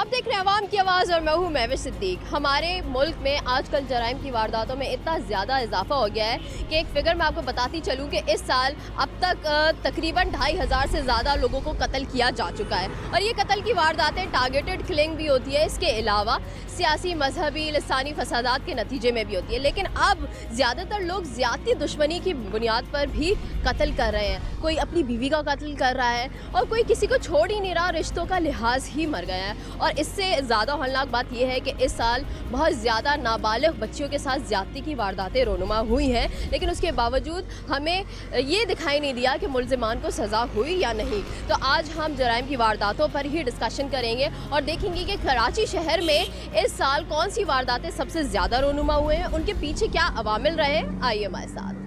आप देख रहे हैं आवाम की आवाज़ और मैं हूँ महविश सिद्दीक। हमारे मुल्क में आजकल जराइम की वारदातों में इतना ज़्यादा इजाफा हो गया है कि एक फिगर मैं आपको बताती चलूँ कि इस साल अब तक तकरीबन 2500 से ज़्यादा लोगों को कत्ल किया जा चुका है। और ये कत्ल की वारदातें टारगेटेड किलिंग भी होती है, इसके अलावा सियासी मजहबी लसानी फसादात के नतीजे में भी होती है। लेकिन अब ज़्यादातर लोग ज़्यादती दुश्मनी की बुनियाद पर भी कत्ल कर रहे हैं। कोई अपनी बीवी का कत्ल कर रहा है और कोई किसी को छोड़ ही नहीं रहा, रिश्तों का लिहाज ही मर गया है। और इससे ज़्यादा हौलनाक बात यह है कि इस साल बहुत ज़्यादा नाबालिग बच्चियों के साथ ज़्यादती की वारदातें रोनुमा हुई हैं, लेकिन उसके बावजूद हमें ये दिखाई नहीं दिया कि मुल्ज़िमान को सज़ा हुई या नहीं। तो आज हम जराइम की वारदातों पर ही डिस्कशन करेंगे और देखेंगे कि कराची शहर में इस साल कौन सी वारदातें सबसे ज़्यादा रोनुमा हुए हैं, उनके पीछे क्या अवामिल रहे। आइए हमारे साथ।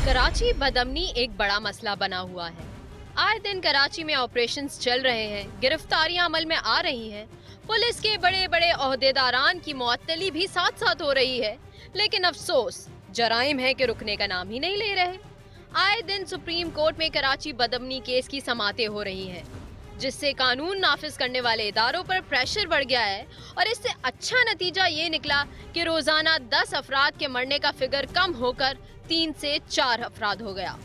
कराची बदअमनी एक बड़ा मसला बना हुआ है। आए दिन कराची में ऑपरेशंस चल रहे हैं, गिरफ्तारियां अमल में आ रही हैं, पुलिस के बड़े बड़े ओहदेदारान की मुअत्तली भी साथ साथ हो रही है। लेकिन अफसोस, जराइम है कि रुकने का नाम ही नहीं ले रहे। आए दिन सुप्रीम कोर्ट में कराची बदअमनी केस की समातें हो रही हैं, जिससे कानून नाफिज करने वाले इदारों पर प्रेशर बढ़ गया है। और इससे अच्छा नतीजा ये निकला कि रोजाना 10 अफराद के मरने का फिगर कम होकर 3 से 4 अफराद हो गया।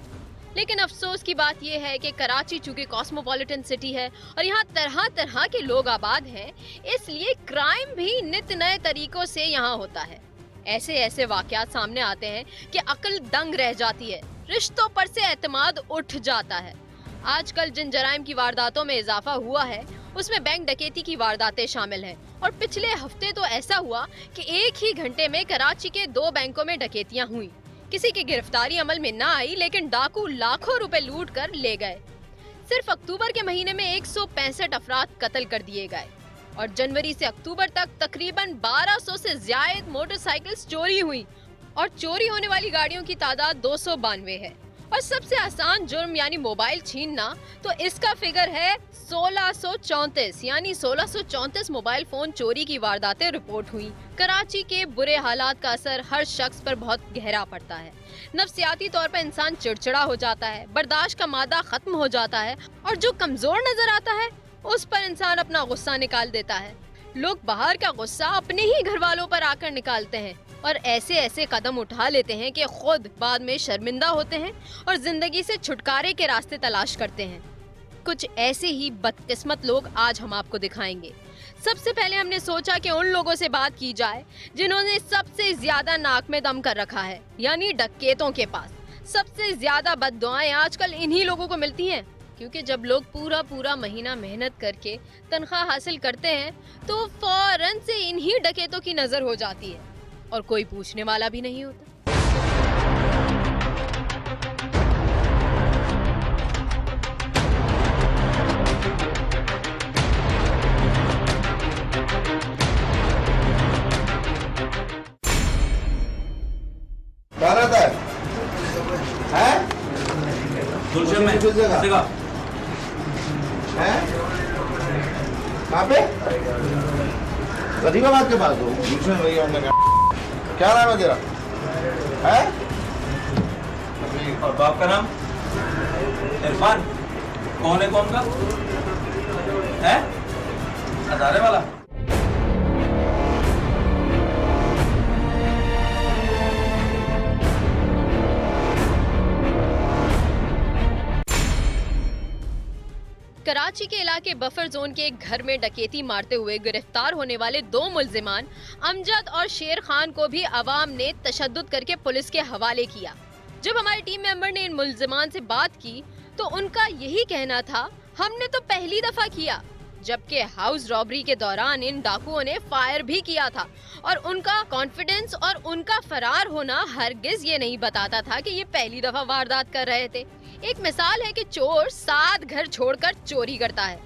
लेकिन अफसोस की बात यह है कि कराची चूंकि कॉस्मोपॉलिटन सिटी है और यहाँ तरह तरह के लोग आबाद हैं, इसलिए क्राइम भी नित नए तरीकों से यहाँ होता है। ऐसे ऐसे वाकयात सामने आते हैं कि अक्ल दंग रह जाती है, रिश्तों पर से एतमाद उठ जाता है। आजकल जिन जराइम की वारदातों में इजाफा हुआ है उसमें बैंक डकैती की वारदातें शामिल हैं। और पिछले हफ्ते तो ऐसा हुआ कि एक ही घंटे में कराची के 2 बैंकों में डकैतियां हुई। किसी की गिरफ्तारी अमल में ना आई, लेकिन डाकू लाखों रुपए लूट कर ले गए। सिर्फ अक्टूबर के महीने में 165 अफराद कत्ल कर दिए गए और जनवरी से अक्टूबर तक तकरीबन 1200 से ज्यादा मोटरसाइकिल्स चोरी हुई और चोरी होने वाली गाड़ियों की तादाद 292 है। और सबसे आसान जुर्म यानी मोबाइल छीनना, तो इसका फिगर है 1634, यानी 1634 मोबाइल फोन चोरी की वारदातें रिपोर्ट हुई। कराची के बुरे हालात का असर हर शख्स पर बहुत गहरा पड़ता है। नफ्सियाती तौर पर इंसान चिड़चिड़ा हो जाता है, बर्दाश्त का मादा खत्म हो जाता है और जो कमजोर नजर आता है उस पर इंसान अपना गुस्सा निकाल देता है। लोग बाहर का गुस्सा अपने ही घर वालों पर आकर निकालते हैं और ऐसे ऐसे कदम उठा लेते हैं कि खुद बाद में शर्मिंदा होते हैं और जिंदगी से छुटकारे के रास्ते तलाश करते हैं। कुछ ऐसे ही बदकिस्मत लोग आज हम आपको दिखाएंगे। सबसे पहले हमने सोचा कि उन लोगों से बात की जाए जिन्होंने सबसे ज्यादा नाक में दम कर रखा है, यानी डकैतों के पास। सबसे ज्यादा बद्दुआएं आजकल इन्हीं लोगों को मिलती हैं, क्योंकि जब लोग पूरा महीना मेहनत करके तनख्वाह हासिल करते हैं तो फौरन से इन्हीं डकैतों की नजर हो जाती है और कोई पूछने वाला भी नहीं होता। कहाँ रहता है? गुलशन में किस जगह? हैं? कहाँ पे? गरीबाबाद के पास हो? गुलशन भैया ने कहा। क्या नाम है तेरा? हैं? और बाप का नाम इरफान। कौन है कौन का है? अदारे वाला। कराची के इलाके बफर जोन के एक घर में डकैती मारते हुए गिरफ्तार होने वाले 2 मुल्जिमान अमजद और शेर खान को भी अवाम ने तशद्दुद करके पुलिस के हवाले किया। जब हमारी टीम मेंबर ने इन मुल्जिमान से बात की तो उनका यही कहना था, हमने तो पहली दफा किया, जबकि हाउस रॉबरी के दौरान इन डाकुओं ने फायर भी किया था। और उनका कॉन्फिडेंस और उनका फरार होना हरगिज ये नहीं बताता था कि ये पहली दफा वारदात कर रहे थे। एक मिसाल है कि चोर 7 घर छोड़कर चोरी करता है।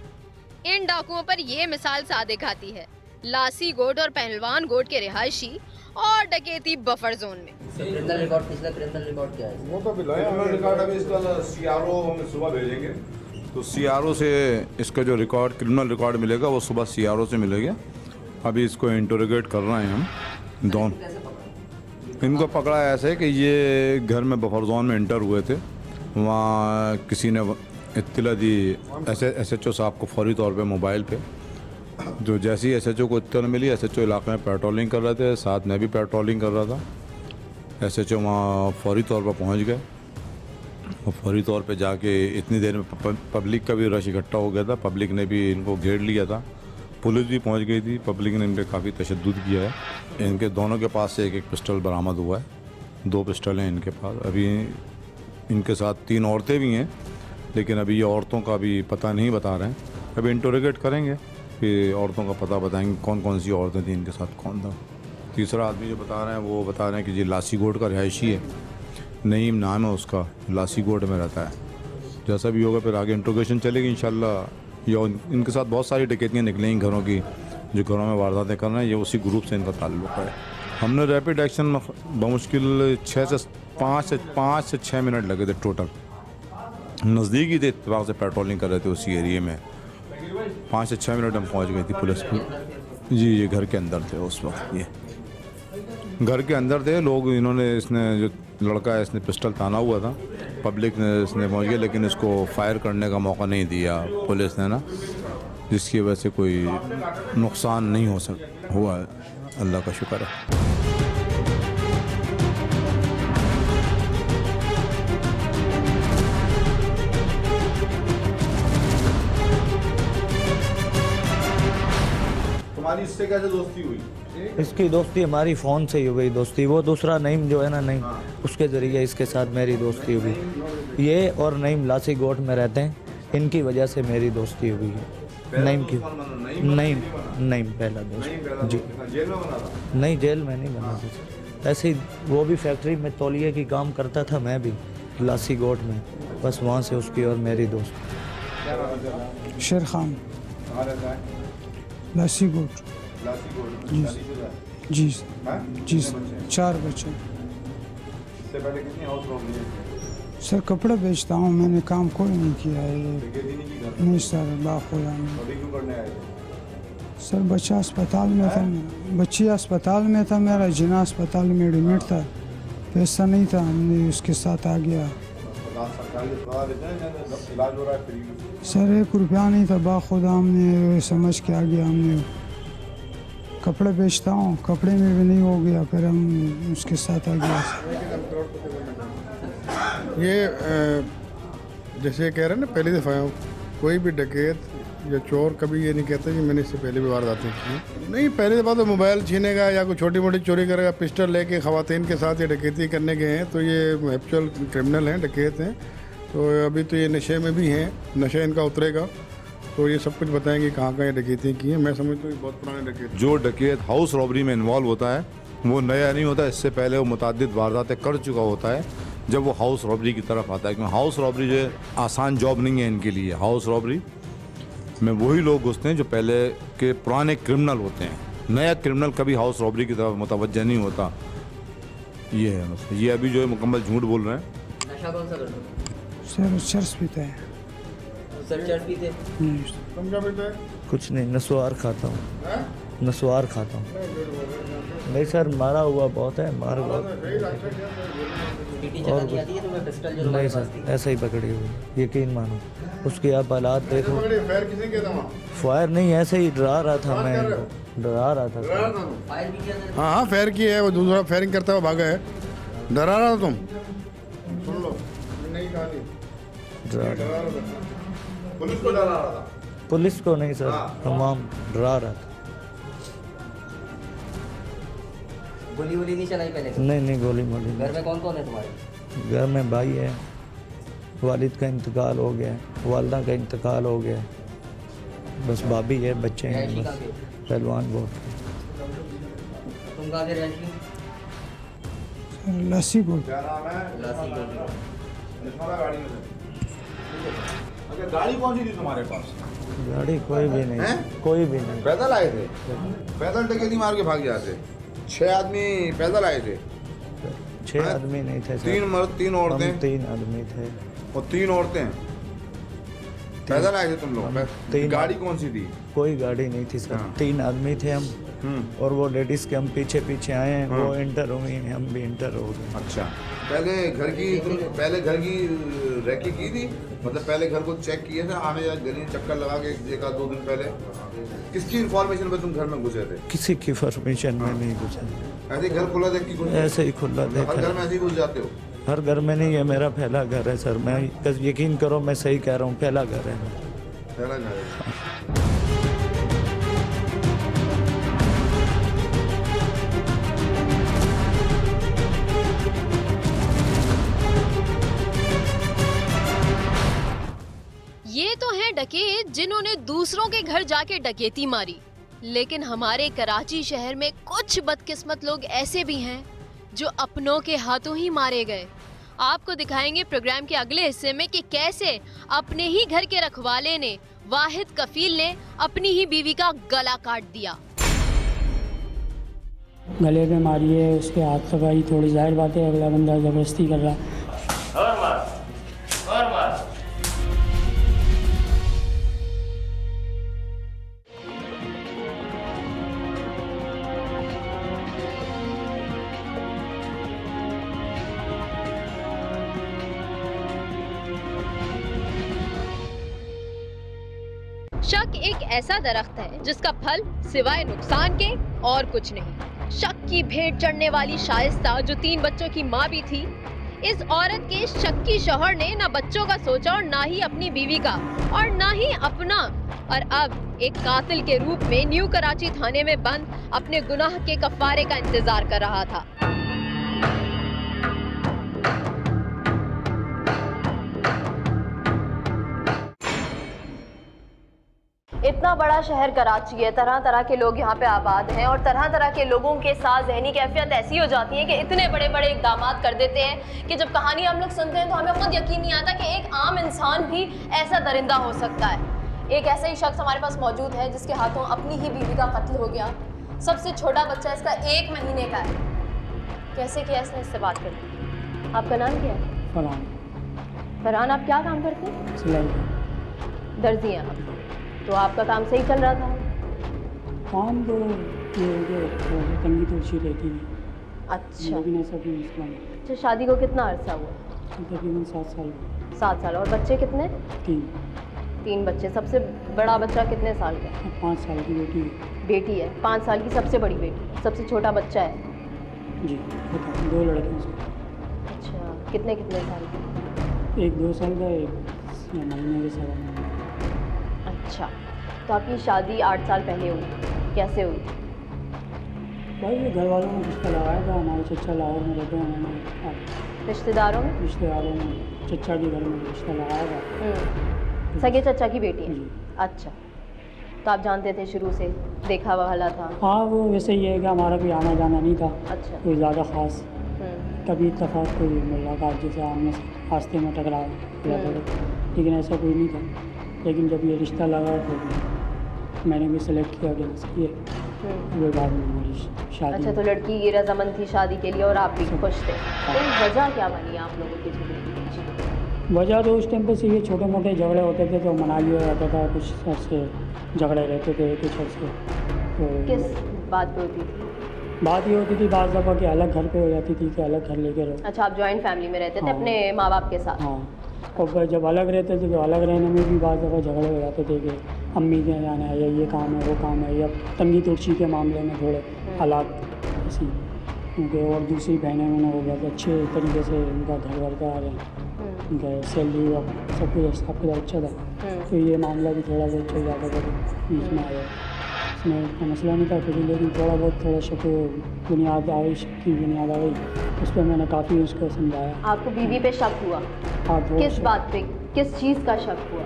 इन डाकुओं पर यह मिसाल सादिक आती है। लासी गोट और पहलवान गोट के रिहायशी और डकैती बफर जोन में। क्रिमिनल रिकॉर्ड, पिछला क्रिमिनल रिकॉर्ड क्या है? वो तो रिकॉर्ड अभी इसका सीआरओ हम सुबह भेजेंगे, तो CRO से इसका जो रिकॉर्ड, क्रिमिनल रिकॉर्ड मिलेगा वो सुबह CRO से मिलेगा। अभी इसको इंटरोगेट कर रहे हैं हम दोनों। इनको पकड़ा ऐसे है कि ये घर में बफर जोन में इंटर हुए थे, वहाँ किसी ने इत्तला दी SHO साहब को फौरी तौर पे मोबाइल पे। जो जैसे ही SHO को इत्तला मिली, SHO इलाके में पेट्रोलिंग कर रहे थे, साथ मैं भी पेट्रोलिंग कर रहा था। SHO वहाँ फौरी तौर पर पहुँच गए और फौरी तौर पे जाके इतनी देर में पब्लिक का भी रश इकट्ठा हो गया था, पब्लिक ने भी इनको घेर लिया था, पुलिस भी पहुंच गई थी। पब्लिक ने इन पर काफ़ी तशद्दुद किया है। इनके दोनों के पास से एक पिस्टल बरामद हुआ है, 2 पिस्टल हैं इनके पास। अभी इनके साथ 3 औरतें भी हैं, लेकिन अभी ये औरतों का भी पता नहीं बता रहे हैं। अभी इंटरोगेट करेंगे, फिर औरतों का पता बताएंगे कौन कौन सी औरतें थी इनके साथ, कौन था। तीसरा आदमी जो बता रहे हैं वो बता रहे हैं कि ये लासीगोट का रिहायशी है, नईम नाम है उसका, लासीगोट में रहता है। जैसा भी होगा फिर आगे इंट्रोगेशन चलेगी इंशाल्लाह। या इनके साथ बहुत सारी डकैतियाँ निकलेंगी घरों की, जो घरों में वारदातें कर रहे हैं, ये उसी ग्रुप से इनका ताल्लुक़ है। हमने रैपिड एक्शन में बमुश्किल 5 से 6 मिनट लगे थे टोटल। नज़दीक ही थे, इत्तेफाक से पेट्रोलिंग कर रहे थे उसी एरिए में। 5 से 6 मिनट में पहुंच गई थी पुलिस की। जी ये घर के अंदर थे उस वक्त, ये घर के अंदर थे लोग। इन्होंने, इसने जो लड़का है इसने पिस्टल ताना हुआ था, पब्लिक ने इसने पहुंच गया, लेकिन इसको फायर करने का मौका नहीं दिया पुलिस ने ना, जिसकी वजह से कोई नुकसान नहीं हुआ है। अल्लाह का शुक्र है। तुम्हारी इससे कैसे दोस्ती हुई? इसकी दोस्ती हमारी फ़ोन से ही हो गई दोस्ती। वो दूसरा नईम जो है ना, नईम, उसके ज़रिए इसके साथ मेरी दोस्ती हुई। ये और नईम लासीगोट में रहते हैं, इनकी वजह से मेरी दोस्ती हुई है। नईम की, नईम पहला दोस्त जी। जेल में बना था? नहीं, जेल में नहीं बना था, ऐसे ही। वो भी फैक्ट्री में तौलिए की काम करता था, मैं भी लासीगोट में, बस वहाँ से उसकी और मेरी दोस्त। शेर खान, लासीगोट। जी जी, 4 बच्चे। इससे पहले कितनी हाउस रॉबरी है? सर कपड़े बेचता हूँ, मैंने काम कोई नहीं किया है ये। नहीं सर, बाखुदा में। अभी क्यों करने आए? सर बच्चा अस्पताल में था, बच्ची अस्पताल में था, मेरा जिना अस्पताल में एडमिट था, पैसा नहीं था, हमने उसके साथ आ गया। इलाज हो रहा है फ्री में? सर 1 रुपया नहीं था, बाखुदा हमने समझ के आ गया। हमने कपड़े बेचता हूँ, कपड़े में भी नहीं हो गया, फिर हम उसके साथ आ गया। ये जैसे कह रहे हैं ना, पहली दफ़ा कोई भी डकैत या चोर कभी ये नहीं कहता कि मैंने इससे पहले भी वारदातें की। नहीं, पहली दफ़ा तो मोबाइल छीनेगा या कोई छोटी मोटी चोरी करेगा, पिस्टल लेके ख़वातीन के साथ ये डकैती करने गए हैं, तो ये एक्चुअल क्रिमिनल हैं, डकैत हैं। तो अभी तो ये नशे में भी हैं, नशा इनका उतरेगा तो ये सब कुछ बताएंगे कहाँ ये डकैती की है। मैं समझता हूँ बहुत पुराने डकैत। जो डकैत हाउस रॉबरी में इन्वॉल्व होता है वो नया नहीं होता, इससे पहले वो मुतअद्दिद वारदातें कर चुका होता है जब वो हाउस रॉबरी की तरफ आता है। क्योंकि हाउस रॉबरी जो है आसान जॉब नहीं है इनके लिए। हाउस रॉबरी में वही लोग घुसते हैं जो पहले के पुराने क्रिमिनल होते हैं। नया क्रिमिनल कभी हाउस रॉबरी की तरफ मुतवज्जह नहीं होता। ये है मतलब, ये अभी जो है मुकम्मल झूठ बोल रहे हैं। नशा कौन सा करते हो? सर चर्स पीता है। सर चर्च पीते? तुम क्या बेटा है? कुछ नहीं, नसवार खाता हूँ, नसवार खाता हूँ। नहीं सर, मारा हुआ बहुत है, मार बहुत। पीटी चलानी आती है तुम्हें? पिस्टल जो नहीं सर, ऐसे ही पकड़ी हुई, यकीन मानो। उसकी आप हालात देखो। फायर किसने किया था वहाँ? फायर नहीं, ऐसे ही डरा रहा था मैं, डरा रहा था। फायर भी किया था? हाँ हाँ, फायर किया है, वो दूसरा फायरिंग करता हुआ भागा है। डरा रहा था तुम? सुन लो, नहीं कहानी डरा रहा था। पुलिस को डरा रहा था? पुलिस को नहीं सर, तमाम डरा रहा था। गोली वोली नहीं चलाई पहले? नहीं, गोली मोली घर में कौन कौन है तुम्हारे? घर में भाई है, वालिद का इंतकाल हो गया, वालदा का इंतकाल हो गया, बस भाभी है, बच्चे हैं रैशी बस। कहाँ के? पहलवान बोर्ड। तुम कहाँ के रैशी? लासीगोट। क्या नाम है? लासीगोट। गाड़ी में अच्छा, गाड़ी कौन सी थी तुम्हारे पास? गाड़ी कोई भी नहीं, हैं? कोई भी नहीं। पैदल आए थे? पैदल डकैती मार के भाग जाते? 6 आदमी पैदल आए थे? 6 आदमी नहीं थे सर, 3 मर्द 3 औरतें? हम 3 आदमी थे। और 3 औरतें? पैदल आए थे तुम लोग? तीन- गाड़ी कौन सी थी? कोई गाड़ी नहीं थी सर, 3 आदमी थे हम, और वो लेडीज के हम पीछे पीछे आए हैं, वो इंटर हुई, हम भी इंटर हो गए। अच्छा, पहले घर की रेकी की थी, मतलब पहले घर को चेक किए थे, आने या गली चक्कर लगा के एक आध 2 दिन पहले? किसकी इन्फॉर्मेशन पे तुम घर में घुसे थे? किसी की परमिशन में नहीं घुसा, ऐसे ही घर खुला देख के घुसे? ऐसे ही खुला हर घर देखा। में ऐसे ही घुस जाते हो? हर घर में नहीं है, मेरा पहला घर है सर, मैं यकीन करो मैं सही कह रहा हूँ, पहला घर है। पहला घर है। ये तो हैं डकैत जिन्होंने दूसरों के घर जाके डकैती मारी, लेकिन हमारे कराची शहर में कुछ बदकिस्मत लोग ऐसे भी हैं जो अपनों के हाथों ही मारे गए। आपको दिखाएंगे प्रोग्राम के अगले हिस्से में कि कैसे अपने ही घर के रखवाले ने, वाहिद कफील ने अपनी ही बीवी का गला काट दिया। गले पे मारी है, उसके हाथ लगाई, थोड़ी जाहिर बात है अगला बंदा ज़बरदस्ती कर रहा है। शक एक ऐसा दरख्त है जिसका फल सिवाय नुकसान के और कुछ नहीं। शक की भेंट चढ़ने वाली शाइस्ता, जो 3 बच्चों की माँ भी थी, इस औरत के शक्की शौहर ने ना बच्चों का सोचा और ना ही अपनी बीवी का और ना ही अपना, और अब एक कातिल के रूप में न्यू कराची थाने में बंद अपने गुनाह के कफारे का इंतजार कर रहा था। इतना बड़ा शहर कराची है, तरह तरह के लोग यहाँ पे आबाद हैं और तरह तरह के लोगों के साथ जहनी कैफियत ऐसी हो जाती है कि इतने बड़े बड़े इक़दाम कर देते हैं कि जब कहानी हम लोग सुनते हैं तो हमें खुद यकीन नहीं आता कि एक आम इंसान भी ऐसा दरिंदा हो सकता है। एक ऐसा ही शख्स हमारे पास मौजूद है जिसके हाथों अपनी ही बीवी का कत्ल हो गया। सबसे छोटा बच्चा इसका 1 महीने का है। कैसे किया इसने, इससे बात करती। आपका नाम क्या है? फरहान, आप क्या काम करते हैं? सिलाई दर्जी हैं आप। तो आपका काम सही चल रहा था? काम तो तंगी तुलसी रहती है। अच्छा, लेकिन ऐसा कोई मसला नहीं। अच्छा, शादी को कितना अरसा हुआ? तकरीबन 7 साल। 7 साल। और बच्चे कितने? 3 बच्चे। सबसे बड़ा बच्चा कितने साल का है? 5 साल की बेटी है। बेटी है, 5 साल की सबसे बड़ी बेटी। सबसे छोटा बच्चा है? जी, बताओ। 2 लड़के हैं। अच्छा, कितने कितने साल के? एक 2 साल का, एक महीने के साल। अच्छा, तो आपकी शादी 8 साल पहले हुई, कैसे हुई? भाई ये घर वालों ने रिश्ता लगाया था, हमारे चचा लाहौर में रहते हैं, उन्होंने रिश्तेदारों में? रिश्तेदारों ने चचा के घर में रिश्ता लगाया था। सगे चचा की बेटी है? जी। अच्छा, तो आप जानते थे शुरू से, देखा वाला था? हाँ, वो वैसे ही है कि हमारा कोई आना जाना नहीं था। अच्छा। कोई ज़्यादा ख़ास, कभी इत्तेफाक कोई मुलाकात जैसे आमने रास्ते में टकराया, लेकिन ऐसा कोई नहीं था। लेकिन जब ये रिश्ता लगा तो मैंने भी सेलेक्ट किया कि ये वो बाद में हमारी शादी। अच्छा, तो लड़की की रजामंद थी शादी के लिए और आप भी खुश थे। तो वजह क्या बनी आप लोगों की झगड़े की? वजह तो उस टाइम पे से ये छोटे मोटे झगड़े होते थे तो मना लिया जाता था, कुछ ऐसे झगड़े रहते थे कुछ ऐसे। तो किस बात पे होती थी? बात ये होती थी बाज़ दफ़ा कि अलग घर पे हो जाती थी कि अलग घर लेके रहो। अच्छा, आप जॉइंट फैमिली में रहते थे? हाँ। अपने माँ बाप के साथ? हाँ, और फिर जब अलग रहते थे तो अलग रहने में भी बाज़ दफ़ा झगड़े हो जाते थे कि अम्मी के जाना है या ये काम है वो काम है, या तंगी तुलसी के मामले में थोड़े हालात ऐसी, क्योंकि और दूसरी बहनें में वो बहुत अच्छे तरीके से उनका घर वर का आ रहे हैं, उनका सैलरी और सब कुछ सबका अच्छा था। तो ये मामला भी थोड़ा बहुत चल जाता था, बीच में आया। इसमें इतना मसला नहीं था फिर, लेकिन थोड़ा शक बुनियाद आई, शक की बुनियाद आई, उस पर मैंने काफ़ी उसको समझाया। आपको बीवी पे शक हुआ? हाँ, किस बात पे, किस चीज़ का शक हुआ?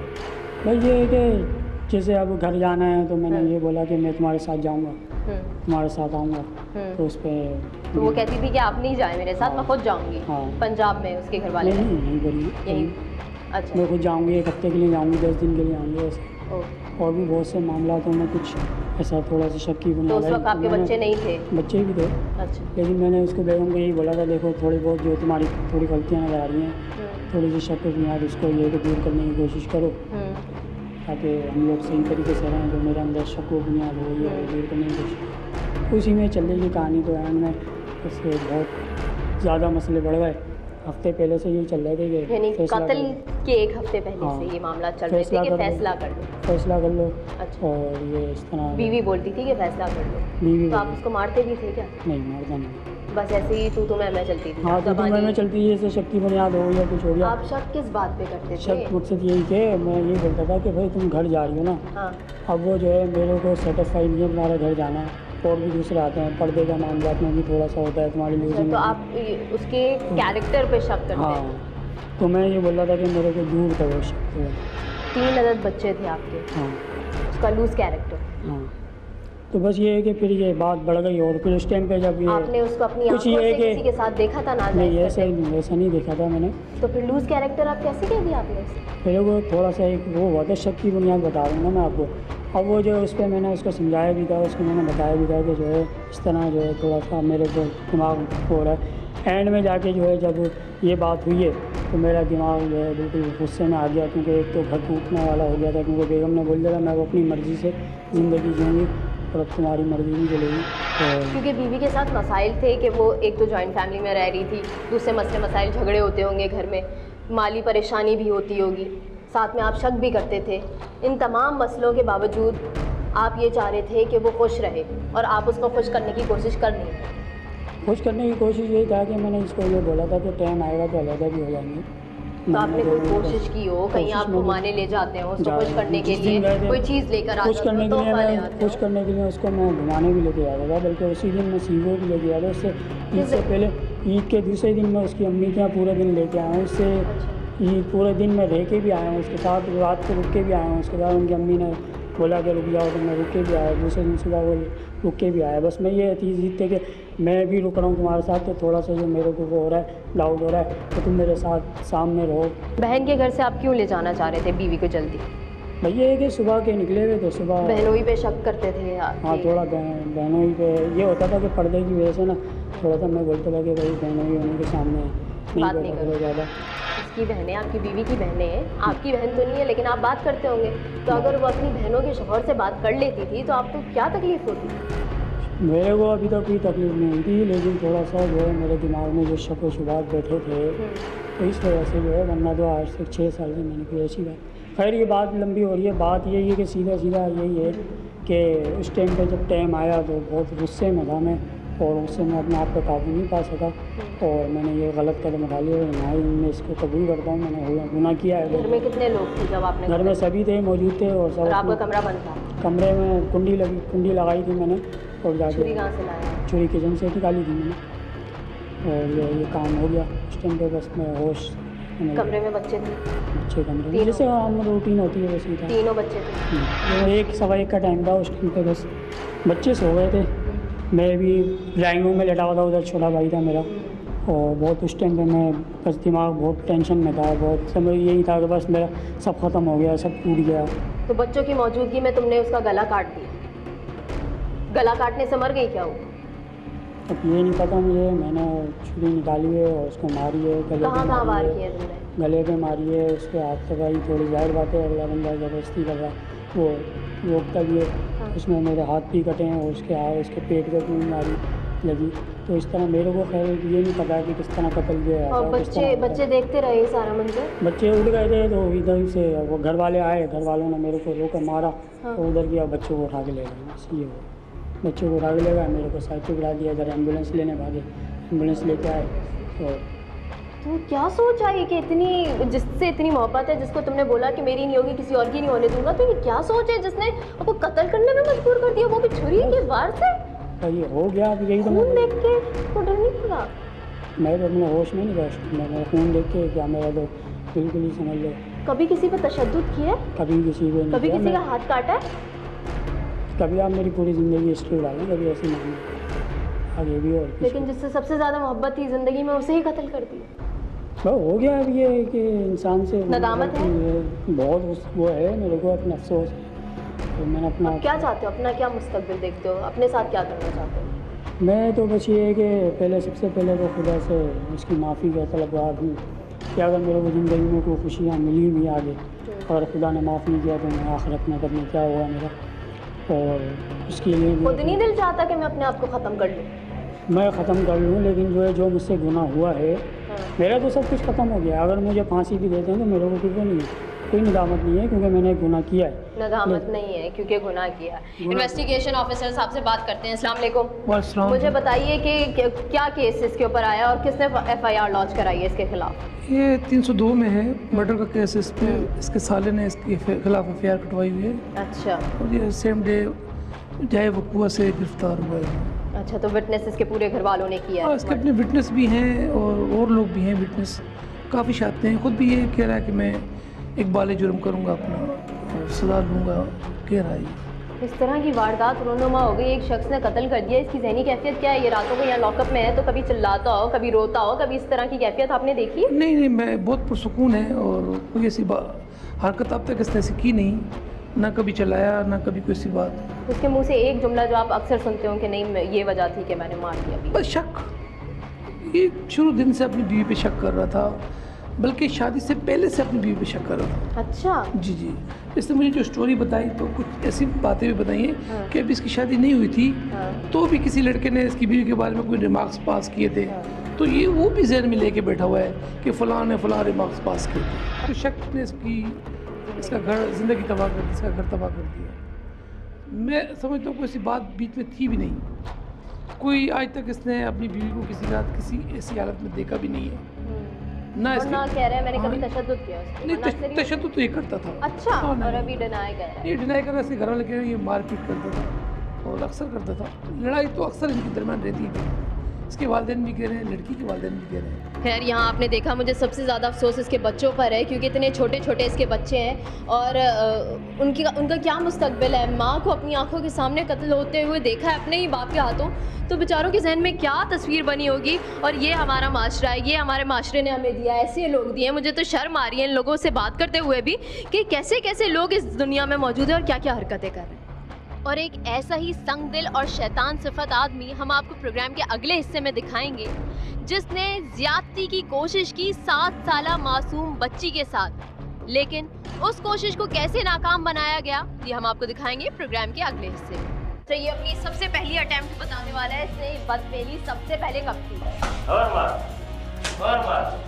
भाई ये है कि जैसे अब घर जाना है तो मैंने ये बोला कि मैं तुम्हारे साथ जाऊंगा, तुम्हारे साथ आऊँगा, तो उस पर तो वो कहती थी कि आप नहीं जाए मेरे साथ, मैं खुद जाऊंगी। हाँ। पंजाब में उसके घर वाले? नहीं नहीं बोली यही? अच्छा। मैं खुद जाऊँगी, 1 हफ्ते के लिए जाऊँगी, 10 दिन के लिए आऊँगी ऐसे। ओ। और भी बहुत से मामला तो मैं कुछ ऐसा थोड़ा सा शक की तो बुनियाद उस वक्त आपके बच्चे नहीं थे? बच्चे भी थे। अच्छा। लेकिन मैंने उसको बेगम को यही बोला था, देखो थोड़ी बहुत जो तुम्हारी थोड़ी गलतियाँ नजर आ रही हैं, थोड़ी सी शक की बुनियाद उसको ये कि दूर करने की कोशिश करो। ताकि हम लोग सही तरीके से रहें, जो मेरे अंदर शक व बुनियाद हो या दूर करने की कोशिश, उसी में चलेगी कहानी। तो एंड में इससे बहुत ज़्यादा मसले बढ़ गए। हफ्ते पहले से यही चल रहे थे कि यानी फैसला कत्ल कर के एक हफ्ते पहले हाँ। से ये मामला चल रहे थे कि फैसला कर लो। फैसला कर लो। अच्छा। और ये इस तरह बीवी बोलती थी कि फैसला कर लो, बीवी तो आप उसको मारते भी थे क्या? नहीं मारता नहीं। बस ऐसे ही तू मैं चलती थी? हाँ तो जबानी- मैं चलती है, जैसे शक्ति बुनियाद हो या कुछ हो गया। आप शक किस बात पे करते शक थे? मकसद यही कि मैं ये बोलता था कि भाई तुम घर जा रही हो ना, हाँ। अब वो जो है मेरे को सेटिस्फाई नहीं है तुम्हारा घर जाना, और भी दूसरे आते हैं, पर्दे का मामला में भी थोड़ा सा होता है तुम्हारी अच्छा, लूजिंग। तो आप उसके कैरेक्टर पे शक करते हैं? हाँ तो मैं ये बोल रहा था कि मेरे को दूर करो शक को। 3 अदद बच्चे थे आपके, हाँ उसका लूज कैरेक्टर। हाँ तो बस ये है कि फिर ये बात बढ़ गई, और फिर उस टाइम पे जब ये आपने उसको अपनी कुछ आंखों ये से कि किसी के साथ देखा था ना? नहीं ऐसा नहीं देखा था मैंने। तो फिर लूज कैरेक्टर आप कैसे कह दिया आपने उससे? मेरे को थोड़ा सा एक वो बहुत शक की बुनियाद बता रहा हूँ ना मैं आपको। अब वो जो उस पर मैंने उसको समझाया भी था, उसको मैंने बताया भी था कि जो है इस तरह जो है थोड़ा सा मेरे को दिमाग हो रहा है। एंड में जाके जो है जब ये बात हुई है तो मेरा दिमाग जो है बिल्कुल गुस्से में आ गया, क्योंकि एक तो घर टूटने वाला हो गया था, क्योंकि बेगम ने बोल दिया था मैं वो अपनी मर्ज़ी से ज़िंदगी जीऊँगी और अब तुम्हारी मर्ज़ी नहीं चलेगी। और क्योंकि बीवी के साथ मसाइल थे कि वो एक तो जॉइंट फैमिली में रह रही थी, दूसरे मसले मसाइल झगड़े होते होंगे घर में, माली परेशानी भी होती होगी, साथ में आप शक भी करते थे। इन तमाम मसलों के बावजूद आप ये चाह रहे थे कि वो खुश रहे और आप उसको खुश करने की कोशिश कर नहीं रहे। खुश करने की कोशिश यही था कि मैंने इसको ये बोला था कि टाइम आएगा तो अलग भी हो जाएंगे। तो आपने कोई कोशिश की हो, कहीं आप घुमाने ले जाते हो उसको खुश करने के लिए, कोई चीज़ लेकर आते खुश करने हो, के लिए तोहफा ले मैं आते हो? खुश करने के लिए उसको मैं घुमाने भी लेके आया था, बल्कि उसी दिन मैं सीगो भी लेके आया था। उससे ईद से पहले, ईद के दूसरे दिन मैं उसकी अम्मी के यहाँ पूरे दिन लेके आया हूँ। उससे ईद पूरे दिन मैं रह के भी आया हूँ, उसके साथ रात को रुक के भी आया हूँ। उसके बाद उनकी अम्मी ने बोला कि रुक जाओ, तो मैं रुक के भी आया। दूसरे दिन सुबह वो रुक के भी आया। बस मैं ये चीज़ जीतते कि मैं भी रुक रहा हूँ तुम्हारे साथ, तो थोड़ा सा जो मेरे को वो हो रहा है, डाउट हो रहा है, तो तुम मेरे साथ सामने रहो। बहन के घर से आप क्यों ले जाना चाह रहे थे बीवी को जल्दी? भैया है कि सुबह के निकले हुए थे, सुबह बहनोई पे शक करते थे आप? हाँ थोड़ा बहनों ही पे ये होता था कि पर्दे की वजह से ना थोड़ा सा मैं बोलता था कि भाई बहनों ही होने के सामने बात नहीं बैठा करो। करो ज़्यादा। उसकी बहनें, आपकी बीवी की बहनें हैं, आपकी बहन तो नहीं है लेकिन आप बात करते होंगे, तो अगर वो अपनी बहनों के शौहर से बात कर लेती थी तो आपको क्या तकलीफ होती? मेरे को अभी तक कोई तकलीफ नहीं हुई थी, लेकिन थोड़ा सा जो है मेरे दिमाग में जो शक व शुबहात बैठे थे तो इस वजह से जो है, वरना तो आज तक 6 साल से मैंने कोई ऐसी बात। खैर ये बात लंबी हो रही है। बात यही है कि सीधा यही है कि उस टाइम पे जब टाइम आया तो बहुत गुस्से में था मैं, और उससे मैं अपने आप पर काबू नहीं पा सका, और मैंने ये गलत कदम उठा लिया। ना ही मैं इसको कबूल करता हूँ, मैंने गुनाह किया है। घर में कितने लोग थे जब आपने? घर में सभी थे, मौजूद थे, और और आपका सब कमरा बंद था? कमरे में कुंडी लगाई थी मैंने, और छुरी जाके कहाँ से लाया? छुरी किचन से निकाली थी मैंने, और ये काम हो गया। उस टाइम पे बस मैं होश में कमरे में बच्चे थे? अच्छे कमरे में तीनों? जैसे हम रूटीन होती है वैसे ही था। तीनों बच्चे थे? 1 सवा 1 का टाइम था उस टाइम पे। बस बच्चे सो गए थे, मैं भी ड्राइंग रूम में लेटा हुआ था, उधर छोटा भाई था मेरा, और बहुत उस टाइम पे मैं बस दिमाग बहुत टेंशन में था, बहुत समझ यही था कि बस मेरा सब ख़त्म हो गया, सब टूट गया। तो बच्चों की मौजूदगी में तुमने उसका गला काट दिया? गला काटने से मर गई क्या वो? अब ये नहीं पता मुझे, मैंने छुरी निकाली है और उसको मारी है, गले कहाँ पे कहाँ वार मारी किए है, तुमने? गले पे मारी है, उसके हाथ तकाई। थोड़ी जाहिर बात है अगला बंदा ज़बरदस्ती कर रहा, वो रोकता भी है। उसमें मेरे हाथ भी कटे हैं, और उसके पेट पे भी मारी लगी। तो इस तरह मेरे को खैर ये नहीं पता कि किस तरह कत्ल किया है। और बच्चे देखते रहे सारा मंजर? बच्चे उठ गए थे, तो इधर से वो घर वाले आए, घर वालों ने मेरे को रोकर मारा, तो उधर गया, बच्चों को उठा के ले गए। बस ये हुआ, बच्चों को उठा के ले गए, मेरे को साइड पे बिठा दिया, इधर एम्बुलेंस लेने भागे, एम्बुलेंस लेके आए। तो क्या सोच आई कि जिससे इतनी मोहब्बत है, जिसको तुमने बोला कि मेरी नहीं होगी किसी और की नहीं होने दूंगा, तो ये क्या सोच है जिसने आपको कत्ल करने में मजबूर कर दिया, वो भी छुरी के वार से? तो ये हो गया। अब यही तो खून देख के तो डर नहीं लगा? मैं तो अपने होश में नहीं था, मैंने खून देख के क्या, मेरा तो बिल्कुल ही समझ लो। कभी किसी पर तशद्दुद किया? कभी किसी को नहीं कभी किया। किसी का हाथ काटा है? कभी आप मेरी पूरी ज़िंदगी हिस्ट्री डालें, कभी ऐसी नहीं आगे भी। और लेकिन जिससे सबसे ज़्यादा मोहब्बत थी ज़िंदगी में, उसे ही कत्ल कर दिया। हो गया। अब ये है कि इंसान से नदामत है? बहुत वो है मेरे को अपना अफसोस। तो मैंने अपना क्या चाहते हो, अपना क्या मुस्तकबिल देखते हो, अपने साथ क्या करना चाहते हो? मैं तो बस ये है कि पहले सबसे पहले तो खुदा से उसकी माफ़ी का तलबगार हूँ कि अगर मेरे को ज़िंदगी में कोई खुशियाँ मिली भी आगे अगर खुदा ने माफ़ नहीं किया तो मैं आखिरत में पता नहीं क्या हुआ मेरा, और उसके लिए भी खुद नहीं दिल चाहता कि मैं अपने आप को ख़त्म कर लूँ। मैं ख़त्म कर लूँ, लेकिन जो मुझसे गुनाह हुआ है मेरा तो सब कुछ ख़त्म हो गया। अगर मुझे फांसी भी देते हैं तो मेरे को फिक्र नहीं है, कोई नदामत नहीं है, क्योंकि मैंने एक गुनाह किया है। नदामत नहीं है क्योंकि गुनाह किया। इन्वेस्टिगेशन ऑफिसर साहब से बात करते हैं। अस्सलाम वालेकुम। मुझे बताइए कि क्या केस इसके ऊपर आया और किसने FIR लॉन्च कराई है इसके खिलाफ? ये 302 में है, मर्डर का केस। इस पे इसके साले ने इसके खिलाफ FIR कटवाई हुई है। अच्छा। और ये सेम डे जाए वकुआ से गिरफ्तार हुआ है। अच्छा, तो विटनेस इसके पूरे घर वालों ने किया है? इसके अपने विटनेस भी हैं और लोग भी हैं विटनेस, काफ़ी चाहते हैं। खुद भी ये कह रहा है कि मैं एक बाले जुर्म करूँगा अपना और सजा लूँगा, कह रहा है। इस तरह की वारदात रोनुमा हो गई, एक शख्स ने कत्ल कर दिया। इसकी ज़हनी कैफियत क्या है? ये रातों को यहाँ लॉकअप में है तो कभी चिल्लाता हो, कभी रोता हो, कभी इस तरह की कैफियत आपने देखी? नहीं, मैं बहुत पुरसुकून है और कोई ऐसी हरकत अब तक इसने ऐसी की नहीं, ना कभी चलाया ना कभी कोई सी बात। उसके मुंह से एक जुमला जो आप अक्सर सुनते हो कि नहीं ये वजह थी कि मैंने मार दिया। बस शक, ये शुरू दिन से अपनी बीवी पे शक कर रहा था, बल्कि शादी से पहले से अपनी बीवी पे शक कर रहा था। अच्छा। जी। इसने मुझे जो स्टोरी बताई तो कुछ ऐसी बातें भी बताई हैं कि अभी इसकी शादी नहीं हुई थी तो भी किसी लड़के ने इसकी बीवी के बारे में कोई रिमार्क्स पास किए थे, तो ये वो भी जहन में लेके बैठा हुआ है कि फ़लाँ ने फ़लाँ रिमार्क्स पास किए थे। तो शक ने इसका घर ज़िंदगी तबाह कर दी, इसका घर तबाह कर दिया। मैं समझता हूँ कोई ऐसी बात बीच में थी भी नहीं। कोई आज तक इसने अपनी बीवी को किसी रात किसी ऐसी हालत में देखा भी नहीं है ना। ना कह रहे हैं मैंने कभी तशद्दुद किया उसको। नहीं, तशद्दुद तो ये करता था। अच्छा। और अभी डिनाई कर रहा है? ये डिनाई कर रहा है, इसके घर वाले कह रहे हैं ये मारपीट करता था और अक्सर करता था। लड़ाई तो अक्सर इनके दरमियान रहती है। इसके वालिदैन भी कह रहे हैं, लड़की के वालिदैन भी कह रहे हैं। खैर, यहाँ आपने देखा, मुझे सबसे ज़्यादा अफसोस इसके बच्चों पर है क्योंकि इतने छोटे छोटे इसके बच्चे हैं और उनका क्या मुस्तकबिल है। माँ को अपनी आंखों के सामने कत्ल होते हुए देखा है अपने ही बाप के हाथों, तो बेचारों के जहन में क्या तस्वीर बनी होगी। और ये हमारा माशरा है, ये हमारे माशरे ने हमें दिया, ऐसे लोग दिए। मुझे तो शर्म आ रही है इन लोगों से बात करते हुए भी कि कैसे कैसे लोग इस दुनिया में मौजूद हैं और क्या क्या हरकतें कर रहे हैं। और एक ऐसा ही संग दिल और शैतान सिफत आदमी हम आपको प्रोग्राम के अगले हिस्से में दिखाएंगे, जिसने ज्यादती की कोशिश की 7 साला मासूम बच्ची के साथ, लेकिन उस कोशिश को कैसे नाकाम बनाया गया ये हम आपको दिखाएंगे प्रोग्राम के अगले हिस्से में। तो ये अपनी सबसे पहली अटेम्प्ट बताने वाला है। इसने बदफेली सबसे पहले कब की? और मार।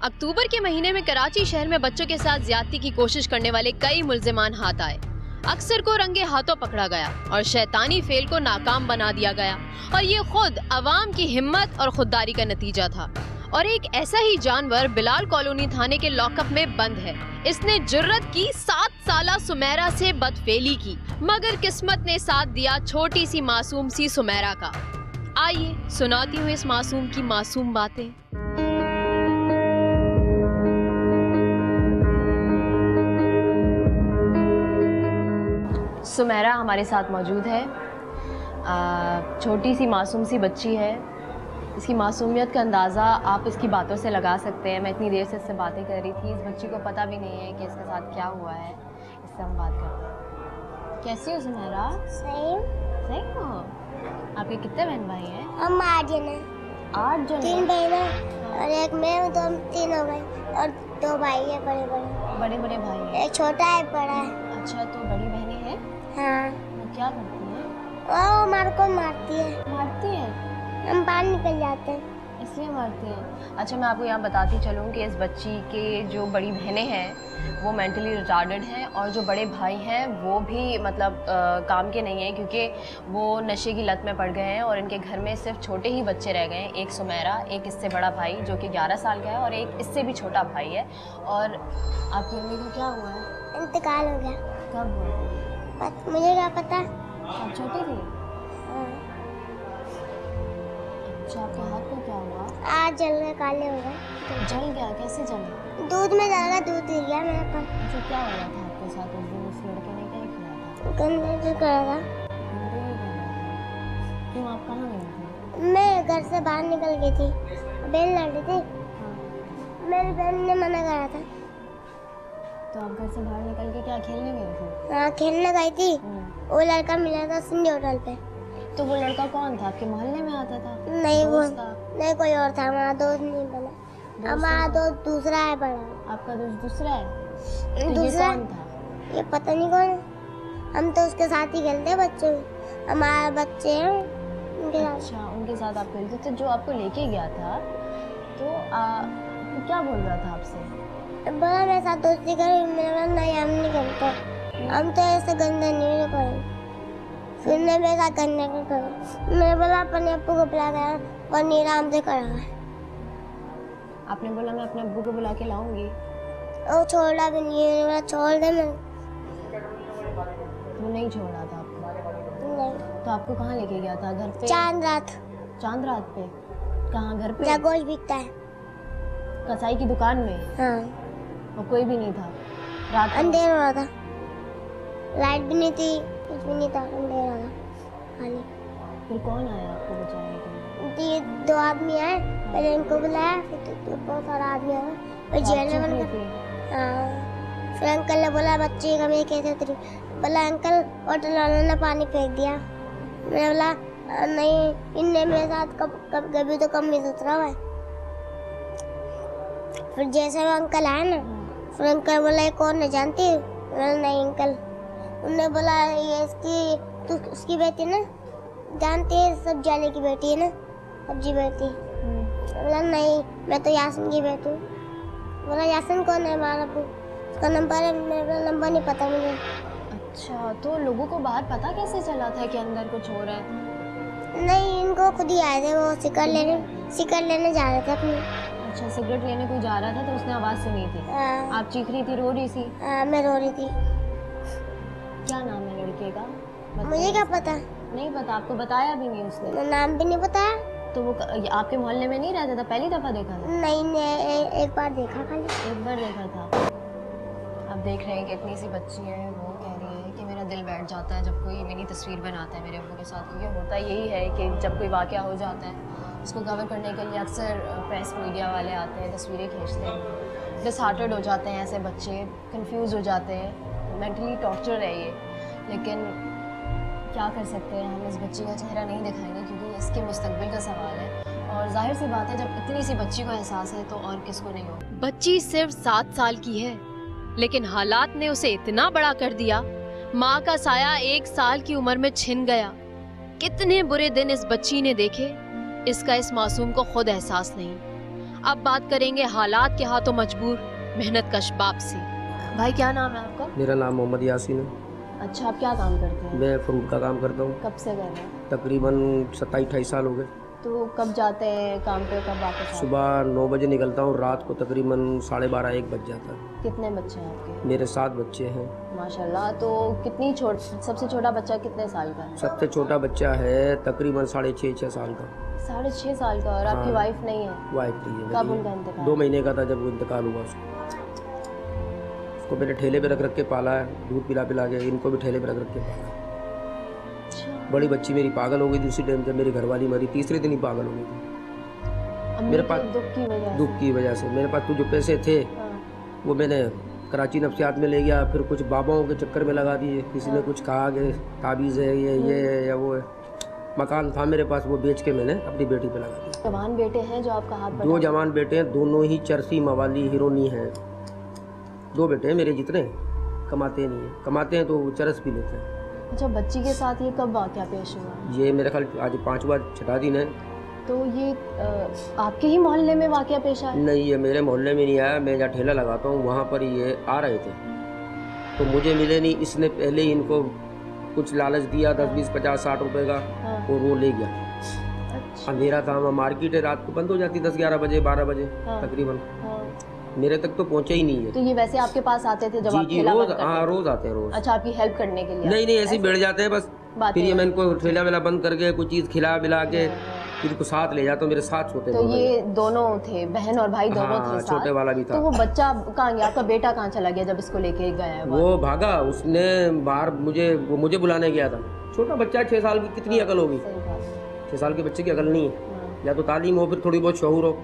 अक्टूबर के महीने में कराची शहर में बच्चों के साथ ज्यादती की कोशिश करने वाले कई मुल्जिमान हाथ आए। अक्सर को रंगे हाथों पकड़ा गया और शैतानी फेल को नाकाम बना दिया गया, और ये खुद अवाम की हिम्मत और खुददारी का नतीजा था। और एक ऐसा ही जानवर बिलाल कॉलोनी थाने के लॉकअप में बंद है। इसने जुर्रत की 7 साला सुमेरा से बदफेली की, मगर किस्मत ने साथ दिया छोटी सी मासूम सी सुमेरा का। आइए सुनाती हूँ इस मासूम की मासूम बातें। सुमेरा हमारे साथ मौजूद है। छोटी सी मासूम सी बच्ची है। इसकी मासूमियत का अंदाज़ा आप इसकी बातों से लगा सकते हैं। मैं इतनी देर से इससे बातें कर रही थी, इस बच्ची को पता भी नहीं है कि इसके साथ क्या हुआ है। इससे हम बात करते हैं। कैसी हो सुमेरा? सही हो। आपके कितने बहन भाई हैं? हम 8 जन हैं। 8 जन? 3 बहनें और एक मैं हूँ, तो हम 3 हो गए, और 2 भाई है बड़े भाई हैं। एक छोटा है, एक बड़ा है। अच्छा, तो बड़ी बहनें हैं? हाँ। वो क्या करती हैं? वो हमारे को मारती है। हम बाहर निकल जाते हैं इसलिए मारती हैं। अच्छा, मैं आपको यहाँ बताती चलूँ कि इस बच्ची के जो बड़ी बहनें हैं वो मेंटली रिटार्डेड हैं, और जो बड़े भाई हैं वो भी मतलब काम के नहीं हैं, क्योंकि वो नशे की लत में पड़ गए हैं। और इनके घर में सिर्फ छोटे ही बच्चे रह गए हैं, एक सुमेरा, एक इससे बड़ा भाई जो कि 11 साल का है, और एक इससे भी छोटा भाई है। और आपकी मम्मी को क्या हुआ है? इंतकाल हो गया। कब हुआ? मुझे क्या पता। आप छोटी थी? हाँ। अच्छा, आपके हाथ में क्या हुआ? आज जल गए, काले हो गए। जल गया? कैसे जला? दूध में जल गया, दूध गिर गया मेरे पर। अच्छा, क्या हो रहा था आपके साथ उस दिन? उस लड़के ने क्या किया था? गंदे भी करेगा। क्यों, आप कहाँ गई थी? मैं घर से बाहर निकल गई थी, बहन लड़ रही थी। मेरी बहन ने मना करा था। तो आप घर से बाहर निकल के क्या खेलने गई थी? हाँ खेलने गई थी, वो लड़का मिला था सिंधी होटल पे। तो वो लड़का कौन था? आपके मोहल्ले में आता था? नहीं वो दोस्त था? नहीं, कोई और था, हमारा दोस्त नहीं बना। हमारा दोस्त दूसरा है बड़ा। आपका दोस्त दूसरा है? तो ये दूसरा कौन था? ये पता नहीं कौन है। हम तो उसके साथ ही खेलते हैं, बच्चे हमारे बच्चे हैं उनके साथ। अच्छा, उनके साथ आप खेलते थे। जो आपको लेके गया था तो क्या बोल रहा था आपसे? बोला मेरे साथ दोस्ती करो, मैंने बोला नहीं हम नहीं खेलते, हम तो ऐसे गंदा नहीं करेंगे। फिर ने मेरे साथ गंदा नहीं करो, मैंने बोला अपने अप्पू को बुला गया, पनीर आराम से करा। आपने बोला मैं अपने अब्बू को बुला के लाऊंगी? वो छोड़ा भी नहीं है, बोला छोड़ दे। मैं वो नहीं छोड़ा था आपको? नहीं। तो आपको कहाँ लेके गया था? घर पे? चांद रात। चांद रात पे? कहाँ? घर पे? जहाँ गोश्त बिकता है, कसाई की दुकान में? हाँ। और कोई भी नहीं था रात को? अंधेरा हो रहा था, लाइट भी नहीं थी, कुछ भी नहीं था, अंधेरा था खाली। फिर कौन आया आपको बचाने के लिए? ये 2 आदमी आए, पहले इनको बुलाया, फिर तो बहुत सारा आदमी आया, फिर जेल में बंद कर। हाँ। फिर अंकल ने बोला बच्चे का मैं कैसे उतरी, बोला अंकल होटल वालों ने पानी फेंक दिया। मैंने बोला नहीं, इनने मेरे साथ कभी तो कम नहीं उतरा हुआ है। फिर जैसे वो अंकल आए ना, फिर अंकल बोला ये कौन है जानती है? बोला नहीं अंकल। उन्होंने बोला ये इसकी तू उसकी बेटी ना, जानती है सब्जी वाले की बेटी है ना, सब्जी बेटी। बोला नहीं मैं तो यासिन की बेटी हूँ। बोला यासिन कौन है? हमारा उसका नंबर है। मेरा नंबर नहीं पता मुझे। अच्छा, तो लोगों को बाहर पता कैसे चला था कि अंदर कुछ हो रहा है? नहीं, इनको खुद ही आए थे, वो सिगरेट लेने जा रहे थे अपने। अच्छा, सिगरेट लेने कोई जा रहा था तो उसने आवाज़ सुनी थी? आप चीख रही थी, रो रही थी? मैं रो रही थी। क्या नाम है लड़के का? मुझे क्या पता? नहीं पता आपको? बताया भी नहीं उसने? नाम भी नहीं बताया। तो वो आपके मोहल्ले में नहीं रहता था? पहली दफ़ा देखा था? नहीं, एक बार देखा खाली। एक बार देखा था। आप देख रहे हैं कि इतनी सी बच्ची है, वो कह रही है कि मेरा दिल बैठ जाता है जब कोई मेरी तस्वीर बनाता है मेरे अब्बू के साथ। क्योंकि होता यही है कि जब कोई वाक़या हो जाता है उसको कवर करने के लिए अक्सर प्रेस मीडिया वाले आते हैं, तस्वीरें खींचते हैं। डिसहार्टेड हो जाते हैं ऐसे बच्चे, कंफ्यूज हो जाते हैं, मेंटली टॉर्चर है ये। लेकिन क्या कर सकते हैं, हम इस बच्ची का चेहरा नहीं दिखाएंगे क्योंकि इसके मुस्तकबिल का सवाल है। और जाहिर सी बात है जब इतनी सी बच्ची को एहसास है तो और किसको नहीं हो। बच्ची सिर्फ 7 साल की है, लेकिन हालात ने उसे इतना बड़ा कर दिया, माँ का साया 1 साल की उम्र में छिन गया। कितने बुरे दिन इस बच्ची ने देखे, इसका इस मासूम को खुद एहसास नहीं। अब बात करेंगे हालात के हाथों मजबूर मेहनतकश बाप से। भाई क्या नाम है आपका? मेरा नाम मोहम्मद यासीन है। अच्छा, आप क्या काम करते हैं? मैं फ्रूट का काम करता हूँ। कब से कर रहे हैं? तकरीबन 27-28 साल हो गए। तो कब जाते हैं काम पे, कब वापस आते हैं? सुबह 9 बजे निकलता हूँ, रात को तकरीबन 12:30-1 बज जाता है। कितने बच्चे हैं आपके? मेरे 7 बच्चे हैं। माशाल्लाह। तो कितनी सबसे छोटा बच्चा कितने साल का है? सबसे छोटा बच्चा है तकरीबन 6.5 साल का। 6.5 साल का। और आपकी वाइफ नहीं है? वाइफ नहीं है। कब उनका इंतकाल? 2 महीने का था जब वो इंतकाल हुआ। उसको मैंने ठेले पे रख के पाला है, दूध पिला के। इनको भी ठेले पे रख के पाला है। बड़ी बच्ची मेरी पागल हो गई थी उसी टाइम जब मेरी घरवाली मरी, तीसरे दिन ही पागल हो गई थी मेरे पास, दुख की वजह से। मेरे पास तो जो पैसे थे वो मैंने कराची नफ्सियात में ले गया, फिर कुछ बाबाओं के चक्कर में लगा दिए। किसी ने कुछ कहा कि ताबीज़ है, ये है या वो है। मकान था मेरे पास, वो बेच के मैंने अपनी बेटी पे लगा दिया। जवान बेटे हैं जो आपका हाथ बढ़ा? 2 जवान बेटे हैं, दोनों ही चरसी मवाली हिरोनी हैं। 2 बेटे हैं मेरे जितने, कमाते नहीं हैं। कमाते हैं तो वो चरस भी लेते हैं। अच्छा, बच्ची के साथ ये कब वाक़या पेश हुआ? ये मेरे ख्याल आज 5वां 6ठा दिन है। तो ये आपके ही मोहल्ले में वाक़या पेश आया? नहीं, ये मेरे मोहल्ले में नहीं आया। मैं जहाँ ठेला लगाता हूँ वहाँ पर ये आ रहे थे तो मुझे मिले नहीं। इसने पहले ही इनको कुछ लालच दिया 10, 20, 50, 60 रुपए का। और वो ले गया। अच्छा। अंधेरा था, वहाँ मार्केट है, रात को बंद हो जाती 10, 11 बजे, 12 बजे तकरीबन। मेरे तक तो पहुँचे ही नहीं है। तो ये वैसे आपके पास आते थे जब आप जी, ठेला रोज, बंद करते हाँ थे? रोज आते हैं, रोज। अच्छा, आपकी हेल्प करने के लिए? नहीं, ऐसे ही बैठ जाते हैं बस। फिर ये मैं इनको ठेला वेला बंद करके कुछ चीज़ खिला बिला के फिर इनको साथ ले जाता हूँ। मेरे साथ सोते। तो ये दोनों थे, बहन और भाई दोनों थे साथ? छोटे वाला भी था। तो वो बच्चा कहाँ गया? आपका बेटा कहाँ चला गया जब इसको लेके गया है? वो भागा, उसने बाहर मुझे बुलाने गया था। छोटा बच्चा 6 साल की, कितनी अकल होगी? 6 साल के बच्चे की अकल नहीं है। या तो तालीम हो, फिर थोड़ी बहुत शऊर हो।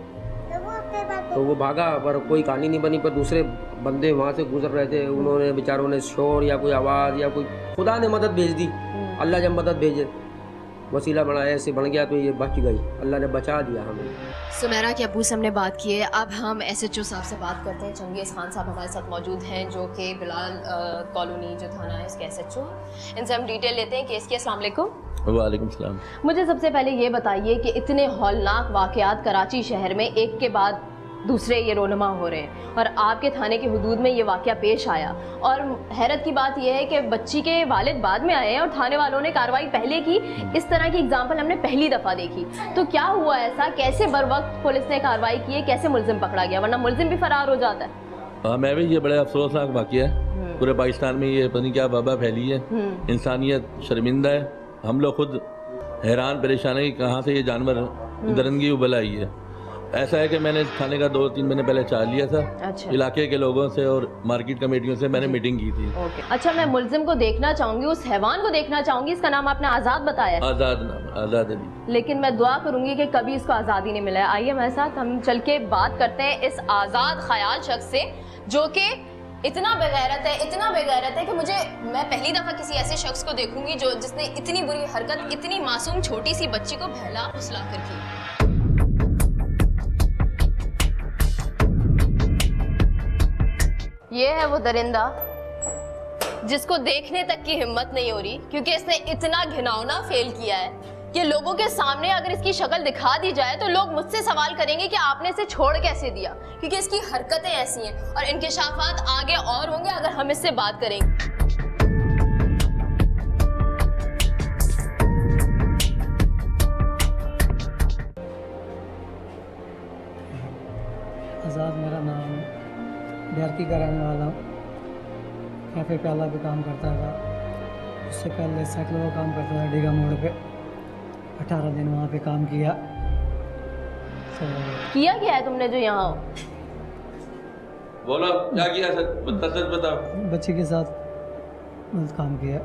तो वो भागा, पर कोई कहानी नहीं बनी। पर दूसरे बंदे वहाँ से गुजर रहे थे, उन्होंने बेचारों ने शोर या कोई आवाज़ या कोई, खुदा ने मदद भेज दी। अल्लाह जब मदद भेजे, वसीला बनाया, ऐसे बन गया तो ये बच गई, अल्लाह ने बचा दिया हमें। सुमेरा के अब्बू से हमने बात की है, अब हम SHO साहब से बात करते हैं। चंगेज़ खान साहब हमारे साथ मौजूद हैं, जो कि बिलाल कॉलोनी जो थाना है इसके SHO हैं। इनसे हम डिटेल लेते हैं केस की। अस्सलाम वालेकुम। वालेकुम सलाम। मुझे सबसे पहले ये बताइए कि इतने हौलनाक वाक़यात कराची शहर में एक के बाद दूसरे ये रोनमा हो रहे हैं और आपके थाने की हुदूद में ये वाक़या पेश आया, और हैरत की बात यह है कि बच्ची के वालिद बाद में आए हैं और थाने वालों ने कार्रवाई पहले की। इस तरह की एग्जाम्पल हमने पहली दफ़ा देखी। तो क्या हुआ ऐसा, कैसे बर वक्त पुलिस ने कार्रवाई की है, कैसे मुलजिम पकड़ा गया, वरना मुलजिम भी फरार हो जाता है। हाँ, मैं भी, ये बड़ा अफसोसनाक वाक़या है। पूरे पाकिस्तान में ये पता नहीं क्या वबा फैली है, इंसानियत शर्मिंदा है। हम लोग खुद हैरान परेशान है कि कहाँ से ये जानवर दरंगी उबल आई है। ऐसा है कि मैंने थाने का 2-3 महीने पहले चार्ज लिया था। अच्छा। इलाके के लोगों से और मार्केट कमेटियों से मैंने मीटिंग की थी। अच्छा, मैं मुलजिम को देखना चाहूँगी, उस हैवान को देखना चाहूँगी। इसका नाम आपने आज़ाद बताया। आज़ाद नाम, आज़ाद अली। लेकिन मैं दुआ करूँगी कि कभी इसको आज़ादी नहीं मिला है। आइए हमारे साथ, हम चल के बात करते हैं इस आज़ाद ख्याल शख्स से, जो कि इतना बेगैरत है कि मैं पहली दफ़ा किसी ऐसे शख्स को देखूंगी जिसने इतनी बुरी हरकत इतनी मासूम छोटी सी बच्ची को बहला फुसला कर की। ये है वो दरिंदा जिसको देखने तक की हिम्मत नहीं हो रही, क्योंकि इसने इतना घिनौना फेल किया है कि लोगों के सामने अगर इसकी शक्ल दिखा दी जाए तो लोग मुझसे सवाल करेंगे कि आपने इसे छोड़ कैसे दिया, क्योंकि इसकी हरकतें ऐसी हैं। और इंकिशाफात आगे और होंगे अगर हम इससे बात करेंगे। आज़ाद मेरा नाम है, डरकी का रहने वाला हूँ। कैफ़े प्याला पे काम करता था, उससे पहले साइकिल का काम करता था डीगा मोड़ पे। 18 दिन वहाँ पे काम किया। तो किया क्या है तुमने जो यहाँ हो? बोलो क्या किया, सच बताओ। बच्ची के साथ बहुत काम किया।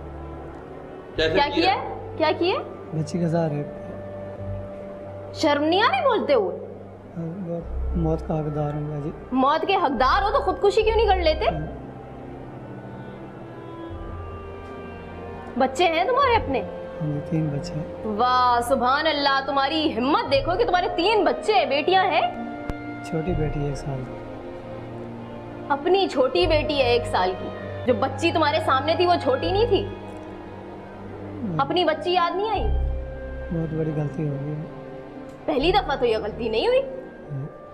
क्या किया? क्या किया? बच्ची के साथ रेप किया। शर्म नहीं आ रही बोलते हुए? मौत का हकदार हूँ जी। मौत के हकदार हो तो खुदकुशी क्यों नहीं कर लेते? बच्चे हैं तुम्हारे अपने? 3 बच्चे हैं। वाह सुभान अल्लाह, तुम्हारी हिम्मत देखो कि तुम्हारे 3 बच्चे, बेटियां हैं। छोटी बेटी है 1 साल की। अपनी छोटी बेटी है 1 साल की। जो बच्ची तुम्हारे सामने थी वो छोटी नहीं थी? अपनी बच्ची याद नहीं आई? बहुत बड़ी गलती हो गई। पहली दफा तो ये गलती नहीं हुई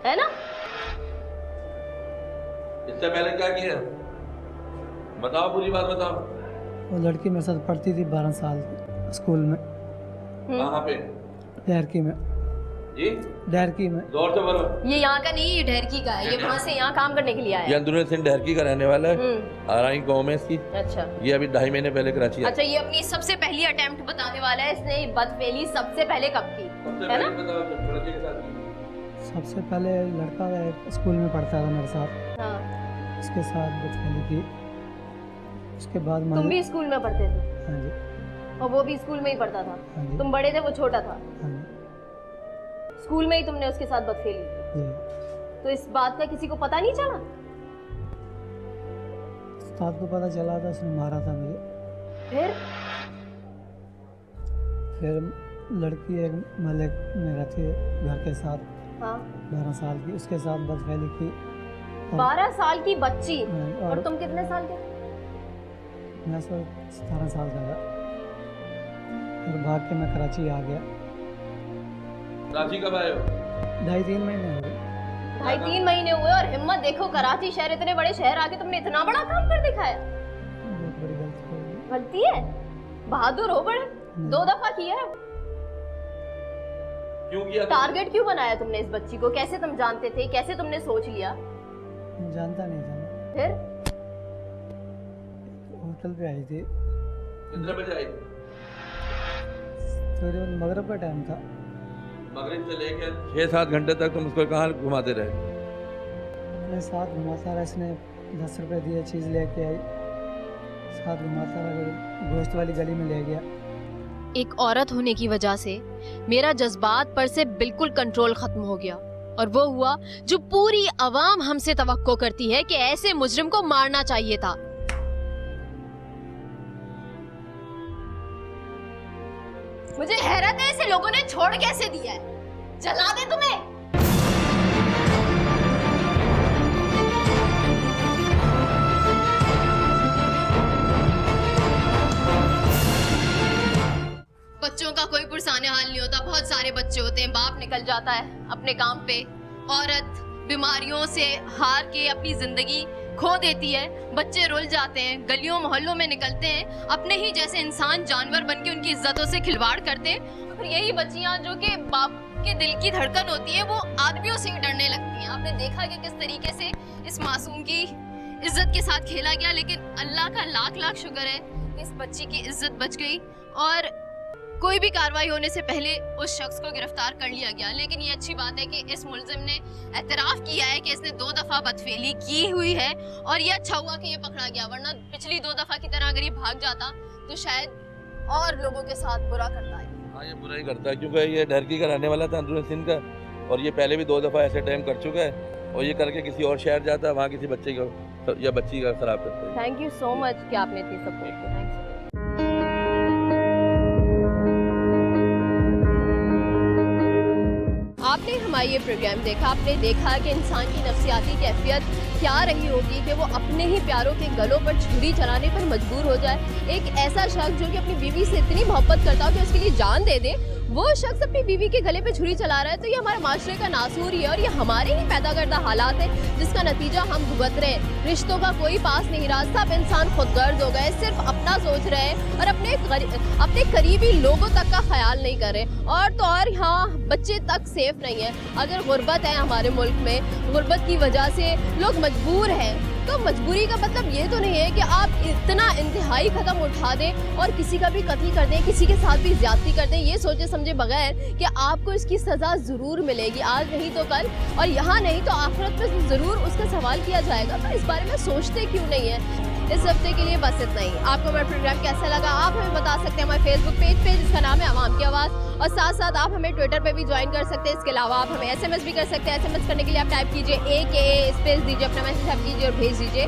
है ना? इससे पहले क्या किया, बताओ, पूरी बात बताओ। वो लड़की मेरे साथ पढ़ती थी 12 साल स्कूल में। कहाँ पे? डहरकी में। जी? डहरकी में। जोर से बोलो। ये यहाँ का नहीं, ये डहरकी का है। ये वहाँ से यहाँ काम करने के लिए आया है। ये अंदरूनी सिंध डहरकी का रहने वाला है। आराई कौम है इसकी। अच्छा। ये अभी 2.5 महीने पहले कराची आया। अच्छा, ये अपनी सबसे पहली अटेम्प्ट बताने वाला है। इसने बदफेली सबसे पहले कब की है ना? सबसे पहले लड़का स्कूल में पढ़ता था मेरे साथ। हाँ। उसके साथ बदफेली की। उसके बाद तुम भी स्कूल में पढ़ते थे? हाँ जी। और वो भी स्कूल में ही पढ़ता था? हाँ जी। तुम बड़े थे, वो छोटा था? हाँ जी। स्कूल में ही तुमने उसके साथ बदफेली की? जी। तो इस बात का किसी को पता नहीं चला? उस्ताद को पता चला था, उसने मारा था मुझे। फिर लड़की एक मलिक में रहती है घर के साथ। हाँ। 12 साल की, उसके साथ बदफेली की। 12 साल की बच्ची। और तुम कितने साल के? मैं 17 साल का था। फिर भाग के मैं कराची आ गया। कराची कब आए हो? 2.5-3 महीने हो गए। 2.5-3 महीने हुए और हिम्मत देखो, कराची शहर, इतने बड़े शहर आके तुमने इतना बड़ा काम कर दिखाया। बहुत बड़ी गलती हो गई। गलती है? बहादुर हो बड़े। 2 दफा किया है। क्यों किया? टारगेट क्यों बनाया तुमने इस बच्ची को? कैसे तुम जानते थे? कैसे तुमने सोच लिया? जानता नहीं था। फिर होटल पे आई थी। कितने बजे आई? तकरीबन मगरिब का टाइम था। मगरिब से लेकर 6-7 घंटे तक तुम उसको कहाँ घुमाते रहे? मैं साथ घुमाता रहा। इसने 10 रुपए दिए, चीज़ लेके आई, साथ घुमाता रहा। गोश्त वाली गली में ले गया। एक औरत होने की वजह से मेरा जज्बात पर से बिल्कुल कंट्रोल खत्म हो गया और वो हुआ जो पूरी अवाम हमसे तवक्को करती है कि ऐसे मुजरिम को मारना चाहिए था। मुझे हैरत है ऐसे लोगों ने छोड़ कैसे दिया है, जला दे तुम्हें। बच्चों का कोई पुरसाने हाल नहीं होता, बहुत सारे बच्चे होते हैं, बाप निकल जाता है अपने काम पे, औरत बीमारियों से हार के अपनी जिंदगी खो देती है, बच्चे रुल जाते हैं, गलियों मोहल्लों में निकलते हैं, अपने ही जैसे इंसान जानवर बन के उनकी इज्जतों से खिलवाड़ करते हैं। और यही बच्चियां जो कि बाप के दिल की धड़कन होती है, वो आदमियों से ही डरने लगती हैं। आपने देखा कि किस तरीके से इस मासूम की इज्जत के साथ खेला गया, लेकिन अल्लाह का लाख लाख शुक्र है कि इस बच्ची की इज्जत बच गई और कोई भी कार्रवाई होने से पहले उस शख्स को गिरफ्तार कर लिया गया। लेकिन ये अच्छी बात है कि इस मुलजिम ने एतराफ़ किया है कि इसने 2 दफ़ा बदफेली की हुई है, और ये अच्छा हुआ कि ये पकड़ा गया, वरना पिछली 2 दफ़ा की तरह अगर ये भाग जाता तो शायद और लोगों के साथ बुरा करता है। हाँ, ये बुरा ही करता है, क्योंकि ये ढरकी का रहने वाला था अंदरून सिंध का, और ये पहले भी 2 दफ़ा ऐसे टाइम कर चुका है, और ये करके किसी और शहर जाता है, वहाँ किसी बच्चे को या बच्ची का खराब करता है। थैंक यू सो मच कि आपने इतनी सपोर्ट की। आपने हमारा ये प्रोग्राम देखा, आपने देखा कि इंसान की नफ्सियाती कैफियत क्या रही होगी कि वो अपने ही प्यारों के गलों पर छुरी चलाने पर मजबूर हो जाए। एक ऐसा शख्स जो कि अपनी बीवी से इतनी मोहब्बत करता हो कि उसके लिए जान दे दे, वो शख्स अपनी बीवी के गले पे छुरी चला रहा है। तो ये हमारे माशरे का नासूर ही है, और ये हमारे ही पैदा करदा हालात है जिसका नतीजा हम भुगत रहे हैं। रिश्तों का कोई पास नहीं रहा, सब इंसान खुदगर्ज हो गए, सिर्फ अपना सोच रहे हैं और अपने करीबी लोगों तक का ख्याल नहीं कर रहे। और तो और यहाँ बच्चे तक सेफ नहीं है। अगर गुर्बत है हमारे मुल्क में, गुर्बत की वजह से लोग मजबूर हैं, तो मजबूरी का मतलब ये तो नहीं है कि आप इतना इंतहाई कदम उठा दें और किसी का भी कत्ल कर दें, किसी के साथ भी ज्यादती कर दें, ये सोचे समझे बगैर कि आपको इसकी सजा जरूर मिलेगी, आज नहीं तो कल, और यहाँ नहीं तो आखिरत में जरूर उसका सवाल किया जाएगा। तो इस बारे में सोचते क्यों नहीं है। इस हफ्ते के लिए बस इतना ही। आपको हमारा प्रोग्राम कैसा लगा आप हमें बता सकते हैं हमारे फेसबुक पेज पे, जिसका नाम है आवाम की आवाज़, और साथ साथ आप हमें ट्विटर पे भी ज्वाइन कर सकते हैं। इसके अलावा आप हमें SMS भी कर सकते हैं। SMS करने के लिए आप टाइप कीजिए AKA स्पेस दीजिए, अपना मैसेज टाइप कीजिए और भेज दीजिए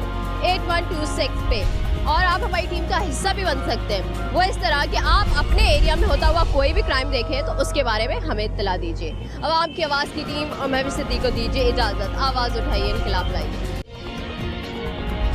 8126 पे। और आप हमारी टीम का हिस्सा भी बन सकते हैं, वो इस तरह कि आप अपने एरिया में होता हुआ कोई भी क्राइम देखें तो उसके बारे में हमें इत्तला दीजिए। आवाम की आवाज़ की टीम और मैं भी सिद्दीक को दीजिए इजाज़त। आवाज़ उठाइए, इनकलाब लाइए।